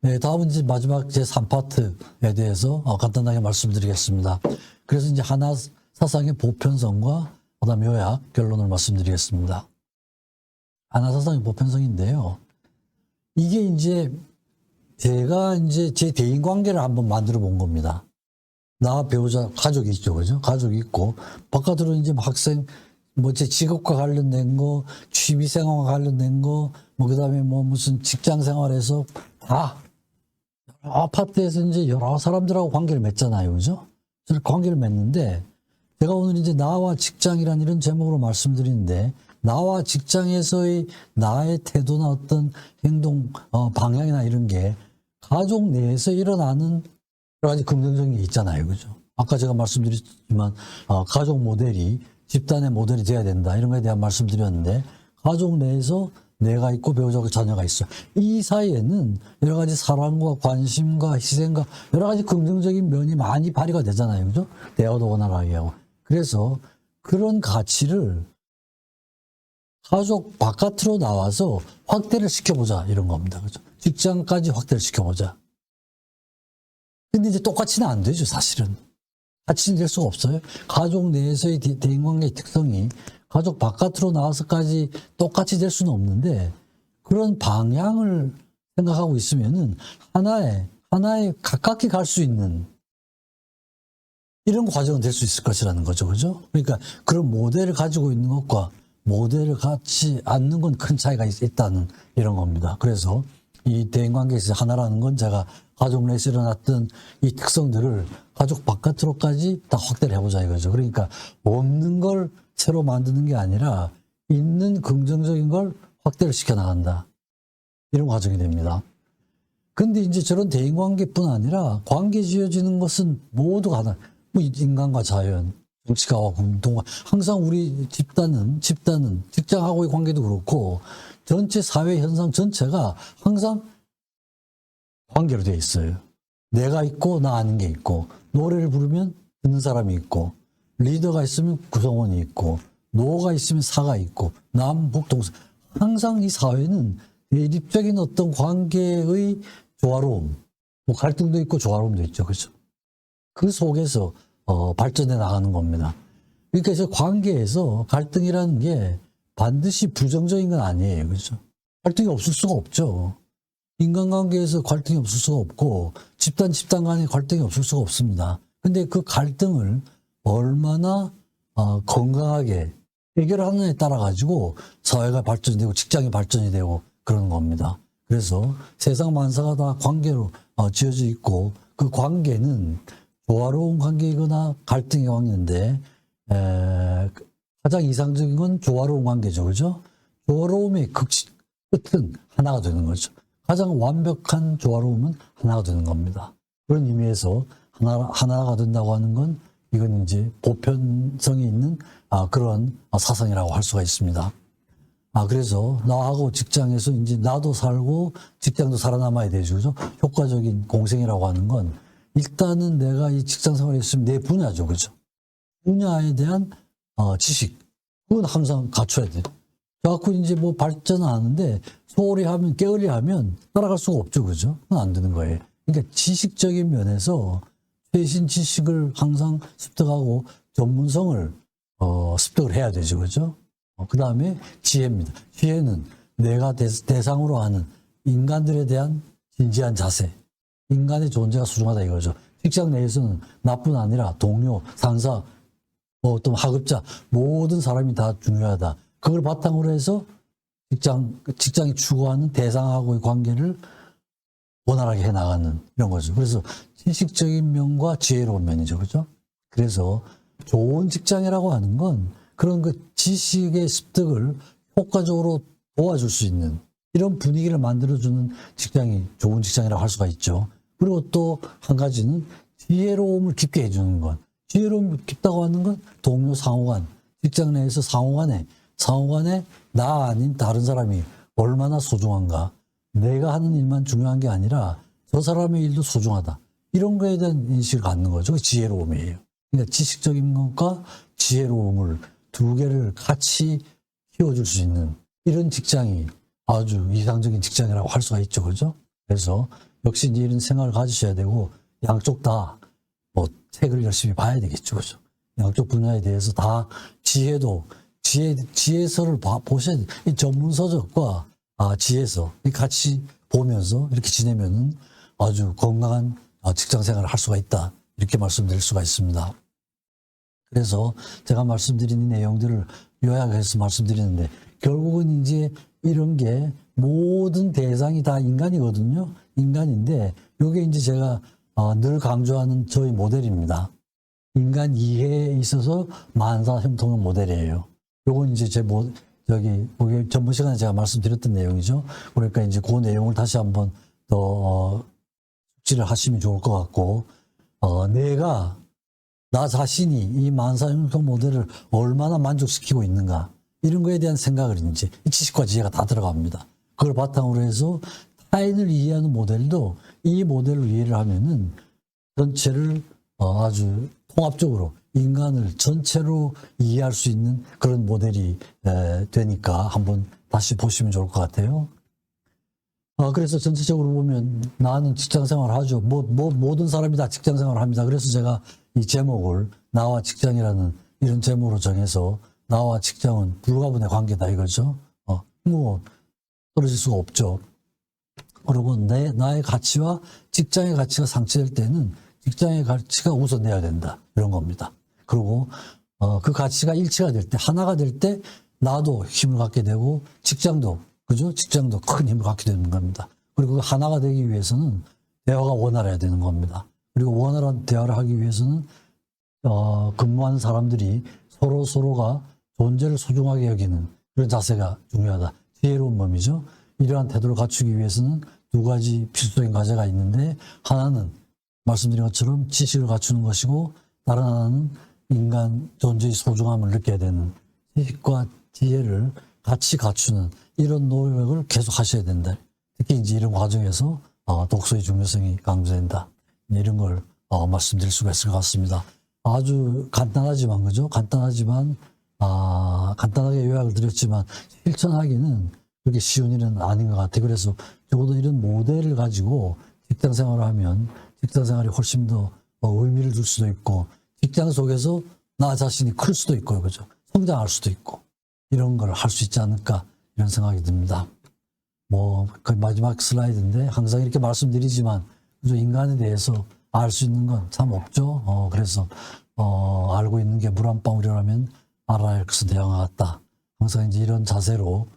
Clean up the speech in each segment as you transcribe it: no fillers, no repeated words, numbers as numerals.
네, 다음은 이제 마지막 제3파트에 대해서 간단하게 말씀드리겠습니다. 그래서 이제 하나 사상의 보편성과 그다음 요약, 결론을 말씀드리겠습니다. 하나 사상의 보편성인데요. 이게 이제 제가 이제 제 대인 관계를 한번 만들어 본 겁니다. 나 배우자, 가족이 있죠, 그죠? 가족이 있고, 바깥으로 이제 학생, 뭐 제 직업과 관련된 거, 취미 생활과 관련된 거, 뭐 그다음에 뭐 무슨 직장 생활에서 다 아파트에서 이제 여러 사람들하고 관계를 맺잖아요, 그죠? 저는 관계를 맺는데 제가 오늘 이제 나와 직장이라는 이런 제목으로 말씀드리는데 나와 직장에서의 나의 태도나 어떤 행동 방향이나 이런 게 가족 내에서 일어나는 여러 가지 긍정적인 게 있잖아요, 그죠? 아까 제가 말씀드렸지만 가족 모델이 집단의 모델이 돼야 된다 이런 거에 대한 말씀드렸는데 가족 내에서 내가 있고 배우자고 자녀가 있어. 이 사이에는 여러 가지 사랑과 관심과 희생과 여러 가지 긍정적인 면이 많이 발휘가 되잖아요, 그죠? 대화도 원활하게 하고. 그래서 그런 가치를 가족 바깥으로 나와서 확대를 시켜보자 이런 겁니다, 그죠? 직장까지 확대를 시켜보자. 근데 이제 똑같이는 안 되죠, 사실은. 같이 될 수가 없어요. 가족 내에서의 대인관계의 특성이 가족 바깥으로 나와서까지 똑같이 될 수는 없는데 그런 방향을 생각하고 있으면은 하나에 가깝게 갈 수 있는 이런 과정은 될 수 있을 것이라는 거죠, 그죠? 그러니까 그런 모델을 가지고 있는 것과 모델을 갖지 않는 건 큰 차이가 있다는 이런 겁니다. 그래서 이 대인관계에서 하나라는 건 제가 가족 내에서 일어났던 이 특성들을 가족 바깥으로까지 다 확대를 해보자 이거죠. 그러니까 없는 걸 새로 만드는 게 아니라 있는 긍정적인 걸 확대를 시켜 나간다. 이런 과정이 됩니다. 근데 이제 저런 대인관계뿐 아니라 관계 지어지는 것은 모두가 하나, 뭐 인간과 자연, 정치가와 공동화, 항상 우리 집단은 직장하고의 관계도 그렇고 전체 사회 현상 전체가 항상 관계로 되어 있어요. 내가 있고 나 아는 게 있고 노래를 부르면 듣는 사람이 있고 리더가 있으면 구성원이 있고 노가 있으면 사가 있고 남북 동서 항상 이 사회는 대립적인 어떤 관계의 조화로움, 뭐 갈등도 있고 조화로움도 있죠, 그렇죠? 그 속에서 발전해 나가는 겁니다. 그러니까 이제 관계에서 갈등이라는 게 반드시 부정적인 건 아니에요, 그렇죠? 갈등이 없을 수가 없죠. 인간관계에서 갈등이 없을 수가 없고 집단 간에 갈등이 없을 수가 없습니다. 근데 그 갈등을 얼마나 건강하게 해결하느냐에 따라 가지고 사회가 발전되고 직장이 발전이 되고 그러는 겁니다. 그래서 세상 만사가 다 관계로 지어져 있고 그 관계는 조화로운 관계이거나 갈등의 관계인데 가장 이상적인 건 조화로운 관계죠, 그죠? 조화로움의 끝은 하나가 되는 거죠. 가장 완벽한 조화로움은 하나가 되는 겁니다. 그런 의미에서 하나가 된다고 하는 건 이건 이제 보편성이 있는 그런 사상이라고 할 수가 있습니다. 그래서 나하고 직장에서 이제 나도 살고 직장도 살아남아야 되죠, 그죠? 효과적인 공생이라고 하는 건 일단은 내가 이 직장 생활에 있으면 내 분야죠, 그죠? 분야에 대한 지식, 그건 항상 갖춰야 돼. 자꾸 이제 뭐 발전하는데 소홀히 하면 게을리 하면 따라갈 수가 없죠, 그죠? 그건 안 되는 거예요. 그러니까 지식적인 면에서 최신 지식을 항상 습득하고 전문성을 습득을 해야 되죠, 그죠? 그 다음에 지혜입니다. 지혜는 내가 대상으로 하는 인간들에 대한 진지한 자세, 인간의 존재가 소중하다 이거죠. 직장 내에서는 나뿐 아니라 동료, 상사, 또 학업자 모든 사람이 다 중요하다. 그걸 바탕으로 해서 직장이 추구하는 대상하고의 관계를 원활하게 해나가는 이런 거죠. 그래서 지식적인 면과 지혜로운 면이죠, 그죠? 그래서 좋은 직장이라고 하는 건 그런 그 지식의 습득을 효과적으로 도와줄 수 있는 이런 분위기를 만들어주는 직장이 좋은 직장이라고 할 수가 있죠. 그리고 또 한 가지는 지혜로움을 깊게 해주는 것. 지혜로움이 깊다고 하는 건 동료 상호간, 직장 내에서 상호간에 나 아닌 다른 사람이 얼마나 소중한가. 내가 하는 일만 중요한 게 아니라 저 사람의 일도 소중하다. 이런 거에 대한 인식을 갖는 거죠. 그게 지혜로움이에요. 그러니까 지식적인 것과 지혜로움을 두 개를 같이 키워줄 수 있는 이런 직장이 아주 이상적인 직장이라고 할 수가 있죠, 그죠? 그래서 역시 이제 이런 생각을 가지셔야 되고, 양쪽 다 뭐 책을 열심히 봐야 되겠죠. 그죠? 양쪽 분야에 대해서 다 지혜서를 보셔야 돼요. 이 전문서적과 지혜서 같이 보면서 이렇게 지내면은 아주 건강한 직장 생활을 할 수가 있다. 이렇게 말씀드릴 수가 있습니다. 그래서 제가 말씀드린 이 내용들을 요약해서 말씀드리는데, 결국은 이제 이런 게 모든 대상이 다 인간이거든요. 인간인데, 이게 이제 제가 늘 강조하는 저희 모델입니다. 인간 이해에 있어서 만사 형통의 모델이에요. 요건 이제 그게 전번 시간에 제가 말씀드렸던 내용이죠. 그러니까 이제 그 내용을 다시 한번 더 숙지를 하시면 좋을 것 같고, 내가 나 자신이 이 만사 형통 모델을 얼마나 만족시키고 있는가, 이런 거에 대한 생각을 이제 이 지식과 지혜가 다 들어갑니다. 그걸 바탕으로 해서 타인을 이해하는 모델도 이 모델로 이해를 하면은 전체를 아주 통합적으로 인간을 전체로 이해할 수 있는 그런 모델이 되니까 한번 다시 보시면 좋을 것 같아요. 그래서 전체적으로 보면 나는 직장 생활을 하죠. 모든 사람이 다 직장 생활을 합니다. 그래서 제가 이 제목을 나와 직장이라는 이런 제목으로 정해서, 나와 직장은 불가분의 관계다 이거죠. 떨어질 수가 없죠. 그리고 나의 가치와 직장의 가치가 상쇄될 때는 직장의 가치가 우선돼야 된다. 이런 겁니다. 그리고 그 가치가 일치가 될 때, 하나가 될 때 나도 힘을 갖게 되고 직장도, 그죠? 직장도 큰 힘을 갖게 되는 겁니다. 그리고 그 하나가 되기 위해서는 대화가 원활해야 되는 겁니다. 그리고 원활한 대화를 하기 위해서는 근무하는 사람들이 서로가 존재를 소중하게 여기는 그런 자세가 중요하다. 지혜로운 몸이죠. 이러한 태도를 갖추기 위해서는 두 가지 필수적인 과제가 있는데, 하나는 말씀드린 것처럼 지식을 갖추는 것이고, 다른 하나는 인간 존재의 소중함을 느껴야 되는 지식과 지혜를 같이 갖추는 이런 노력을 계속 하셔야 된다. 특히 이제 이런 과정에서 독서의 중요성이 강조된다. 이런 걸 말씀드릴 수가 있을 것 같습니다. 아주 간단하지만, 그죠? 간단하게 요약을 드렸지만 실천하기는 그렇게 쉬운 일은 아닌 것 같아요. 그래서 적어도 이런 모델을 가지고 직장 생활을 하면 직장 생활이 훨씬 더 의미를 줄 수도 있고, 직장 속에서 나 자신이 클 수도 있고요. 그죠? 성장할 수도 있고, 이런 걸 할 수 있지 않을까, 이런 생각이 듭니다. 거의 마지막 슬라이드인데, 항상 이렇게 말씀드리지만, 그죠? 인간에 대해서 알 수 있는 건 참 없죠. 그래서, 알고 있는 게 물 한 방울이라면 알아야 할 것은 대왕과 같다. 항상 이제 이런 자세로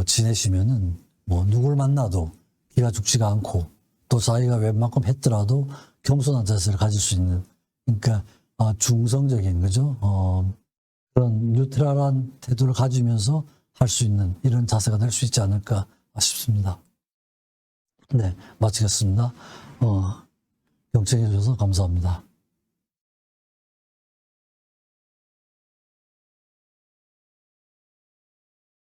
지내시면은, 누굴 만나도 기가 죽지가 않고, 또 자기가 웬만큼 했더라도 겸손한 자세를 가질 수 있는, 그러니까 중성적인, 그죠? 그런 뉴트럴한 태도를 가지면서 할 수 있는 이런 자세가 될 수 있지 않을까 싶습니다. 네, 마치겠습니다. 경청해 주셔서 감사합니다.